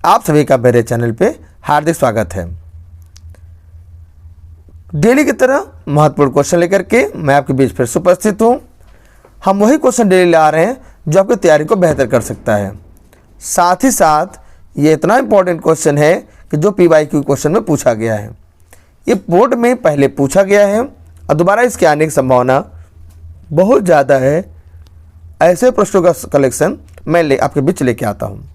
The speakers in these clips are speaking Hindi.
आप सभी का मेरे चैनल पे हार्दिक स्वागत है। डेली की तरह महत्वपूर्ण क्वेश्चन लेकर के मैं आपके बीच फिर से उपस्थित हूँ। हम वही क्वेश्चन डेली ला रहे हैं जो आपकी तैयारी को बेहतर कर सकता है। साथ ही साथ ये इतना इंपॉर्टेंट क्वेश्चन है कि जो PYQ क्वेश्चन में पूछा गया है, ये बोर्ड में पहले पूछा गया है और दोबारा इसके आने की संभावना बहुत ज़्यादा है। ऐसे प्रश्नों का कलेक्शन मैं आपके बीच लेके आता हूँ।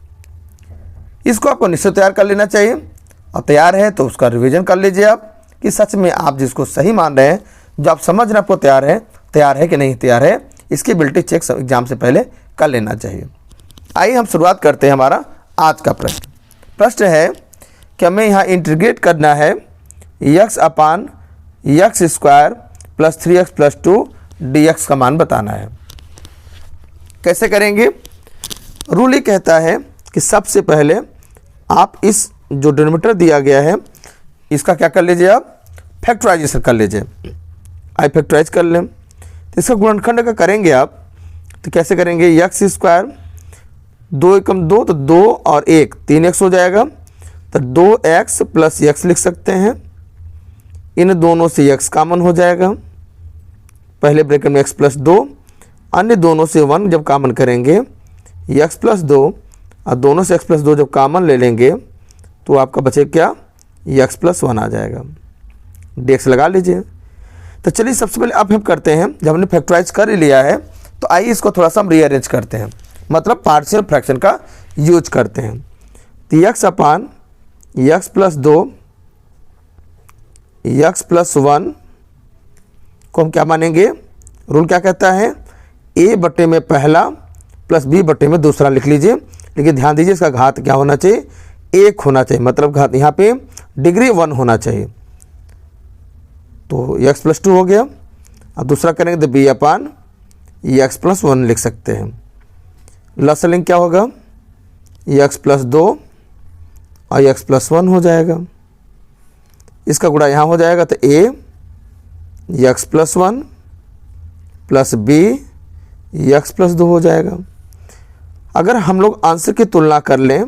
इसको आपको निश्चित तैयार कर लेना चाहिए और तैयार है तो उसका रिवीजन कर लीजिए आप कि सच में आप जिसको सही मान रहे हैं, जो आप समझना आपको तैयार है कि नहीं तैयार है, इसकी एबिलिटी चेक एग्जाम से पहले कर लेना चाहिए। आइए हम शुरुआत करते हैं हमारा आज का प्रश्न। प्रश्न है कि हमें यहाँ इंटीग्रेट करना है x/x² + 3x + 2 dx का मान बताना है। कैसे करेंगे? रूल ये कहता है कि सबसे पहले आप इस जो डिनोमिनेटर दिया गया है इसका क्या कर लीजिए, आप फैक्टराइजेशन कर लीजिए। आई फैक्टराइज कर लें तो इसका गुणनखंड का करेंगे आप तो कैसे करेंगे, x², 2 × 2 तो 2 और 1 3x हो जाएगा, तो 2x + x लिख सकते हैं। इन दोनों से x कॉमन हो जाएगा, पहले ब्रैकेट में x + 2, अन्य दोनों से 1 जब कॉमन करेंगे x + 2 और दोनों से x + 2 जब कॉमन ले लेंगे तो आपका बचे क्या, x + 1 आ जाएगा। dx लगा लीजिए। तो चलिए सबसे पहले अब हम करते हैं, जब हमने फैक्टराइज कर ही लिया है तो आइए इसको थोड़ा सा हम रीअरेंज करते हैं, मतलब पार्शियल फ्रैक्शन का यूज करते हैं। तो x/x + 2 x + 1 को हम क्या मानेंगे, रूल क्या कहता है, a बटे में पहला प्लस b बटे में दूसरा लिख लीजिए। लेकिन ध्यान दीजिए इसका घात क्या होना चाहिए, 1 होना चाहिए, मतलब घात यहाँ पे डिग्री 1 होना चाहिए। तो x + 2 हो गया। अब दूसरा करेंगे तो b/x + 1 लिख सकते हैं। लसलिंग क्या होगा, x + 2 और x + 1 हो जाएगा। इसका गुणा यहाँ हो जाएगा तो a x + 1 plus b x + 2 हो जाएगा। अगर हम लोग आंसर की तुलना कर लें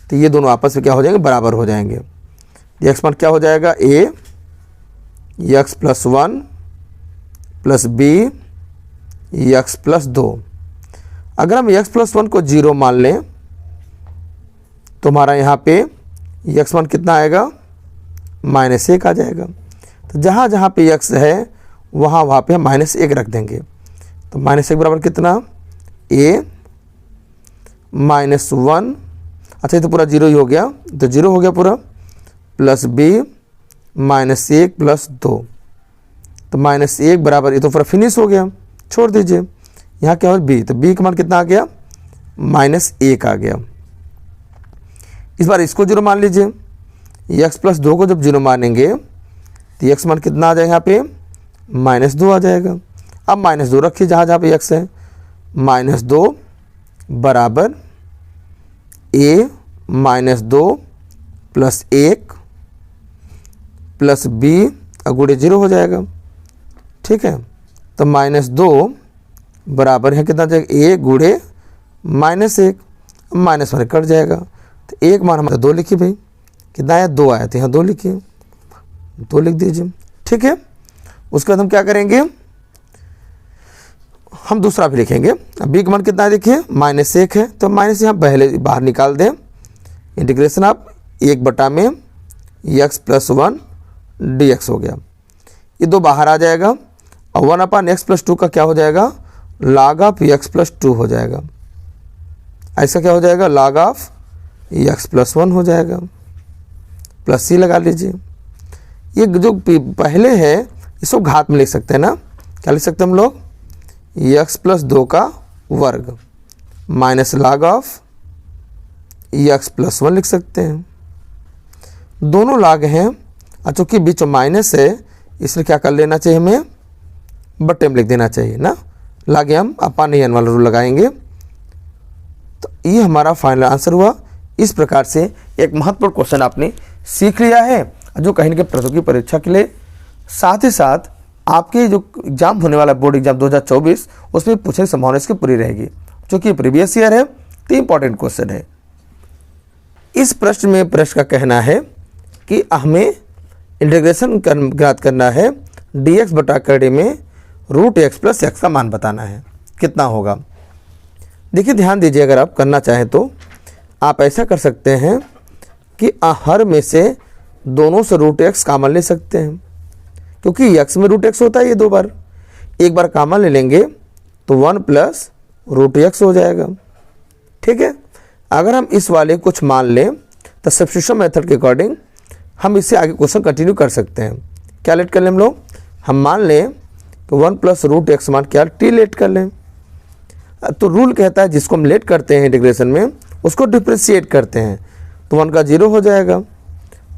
तो ये दोनों आपस में क्या हो जाएंगे, बराबर हो जाएंगे। x मान क्या हो जाएगा, a x + 1 plus b x + 2। अगर हम x + 1 को 0 मान लें तो हमारा यहाँ पे x मान कितना आएगा, -1 आ जाएगा। तो जहाँ जहाँ पे x है वहाँ पे हम -1 रख देंगे। तो -1 बराबर कितना, a -1, अच्छा ये तो पूरा 0 ही हो गया, तो 0 हो गया पूरा, प्लस b -1 + 2, तो -1 बराबर, ये तो पूरा फिनिश हो गया, छोड़ दीजिए। यहाँ क्या हो, b, तो b का मान कितना आ गया, -1 आ गया। इस बार इसको 0 मान लीजिए, x + 2 को जब 0 मानेंगे तो x मान कितना आ जाएगा, यहाँ पे -2 आ जाएगा। अब -2 रखिए जहाँ जहाँ पे x है, -2 बराबर a -2 + 1 प्लस b गुणे 0 हो जाएगा। ठीक है, तो -2 बराबर है कितना जाएगा, a गुणे -1, -1 कट जाएगा। तो एक मान हमारा 2 लिखिए भाई, कितना आया, 2 आया, तो यहाँ 2 लिखिए, 2 लिख दीजिए। ठीक है, उसके बाद हम क्या करेंगे, हम दूसरा भी लिखेंगे। अब b का मान कितना है देखिए, -1 है, तो माइनस यहाँ पहले बाहर निकाल दें। इंटीग्रेशन आप 1 बटा में x + 1 dx हो गया, ये 2 बाहर आ जाएगा और 1/x + 2 का क्या हो जाएगा, log ऑफ x + 2 हो जाएगा। ऐसा क्या हो जाएगा, log ऑफ x + 1 हो जाएगा, प्लस c लगा लीजिए। ये जो पहले है इसको घात में लिख सकते हैं ना, क्या लिख सकते हैं हम लोग, x + 2 का वर्ग माइनस log ऑफ x + 1 लिख सकते हैं। दोनों log हैं और चूँकि बीच में माइनस है इसलिए क्या कर लेना चाहिए, हमें बटे में लिख देना चाहिए ना, लागे हम अपान n वाला रूल लगाएंगे। तो ये हमारा फाइनल आंसर हुआ। इस प्रकार से एक महत्वपूर्ण क्वेश्चन आपने सीख लिया है जो कहीं ना कहीं प्रतियोगी परीक्षा के लिए, साथ ही साथ आपके जो एग्जाम होने वाला बोर्ड एग्जाम 2024 उसमें पूछने की संभावना इसकी पूरी रहेगी, क्योंकि प्रीवियस ईयर है तो इंपॉर्टेंट क्वेश्चन है। इस प्रश्न में प्रश्न का कहना है कि हमें इंटीग्रेशन ज्ञात करना है dx बटा डी में रूट एक्स प्लस एक्स का मान बताना है, कितना होगा। देखिए ध्यान दीजिए, अगर आप करना चाहें तो आप ऐसा कर सकते हैं कि हर में से दोनों से रूट एक्स कॉमन ले सकते हैं, क्योंकि एक्स में रूट एक्स होता है ये दो बार, एक बार कॉमन ले लेंगे तो 1 प्लस रूट एक्स हो जाएगा। ठीक है, अगर हम इस वाले कुछ मान लें तो सब्स्टिट्यूशन मेथड के अकॉर्डिंग हम इससे आगे क्वेश्चन कंटिन्यू कर सकते हैं। क्या लेट कर लें हम लोग, हम मान लें कि 1 प्लस रूट एक्स मान क्या टी लेट कर लें। तो रूल कहता है जिसको हम लेट करते हैं इंटीग्रेशन में उसको डिफ्रेंशिएट करते हैं, तो 1 का 0 हो जाएगा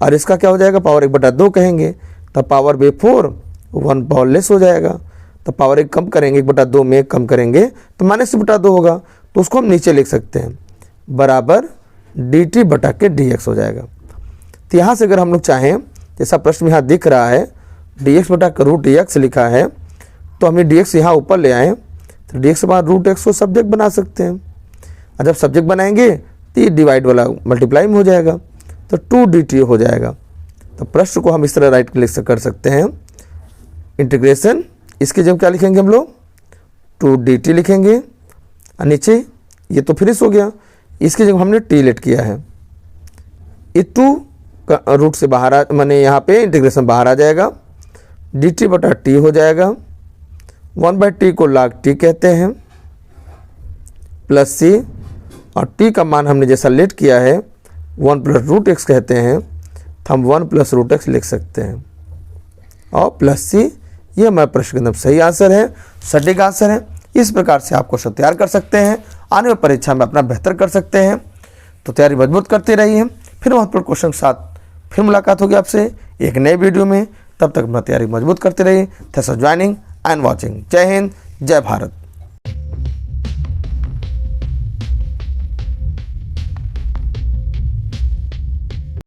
और इसका क्या हो जाएगा, पावर 1/2 कहेंगे तो पावर बे 4 1 पावर लेस हो जाएगा, तो पावर 1 कम करेंगे 1/2 में कम करेंगे तो -1/2 होगा, तो उसको हम नीचे लिख सकते हैं बराबर dt बटा के dx हो जाएगा। तो यहाँ से अगर हम लोग चाहें, जैसा प्रश्न में यहाँ दिख रहा है dx बटा का रूट x लिखा है, तो हमें dx यहाँ ऊपर ले आएँ तो dx के बाद रूट x को सब्जेक्ट बना सकते हैं, और जब सब्जेक्ट बनाएंगे तो ये डिवाइड वाला मल्टीप्लाई में हो जाएगा तो 2dt हो जाएगा। तो प्रश्न को हम इस तरह राइट लिख कर सकते हैं, इंटीग्रेशन इसके जब क्या लिखेंगे हम लोग 2dt लिखेंगे, और नीचे ये तो फिनिश हो गया, इसके जब हमने टी लेट किया है, ये 2 का रूट से बाहर आ, माने यहाँ पे इंटीग्रेशन बाहर आ जाएगा, dt बटा टी हो जाएगा, 1/t को log t कहते हैं प्लस c, और t का मान हमने जैसा लेट किया है 1 प्लस रूट एक्स कहते हैं, तो हम 1 प्लस रूट एक्स लिख सकते हैं और प्लस c, ये हमारा प्रश्न एकदम सही आंसर है, सटीक आंसर है। इस प्रकार से आप क्वेश्चन तैयार कर सकते हैं, आने वाली परीक्षा में अपना बेहतर कर सकते हैं। तो तैयारी मजबूत करते रहिए, फिर महत्वपूर्ण क्वेश्चन के साथ फिर मुलाकात होगी आपसे एक नए वीडियो में। तब तक अपना तैयारी मजबूत करते रहिए। Thanks for joining and watching. जय हिंद, जय भारत।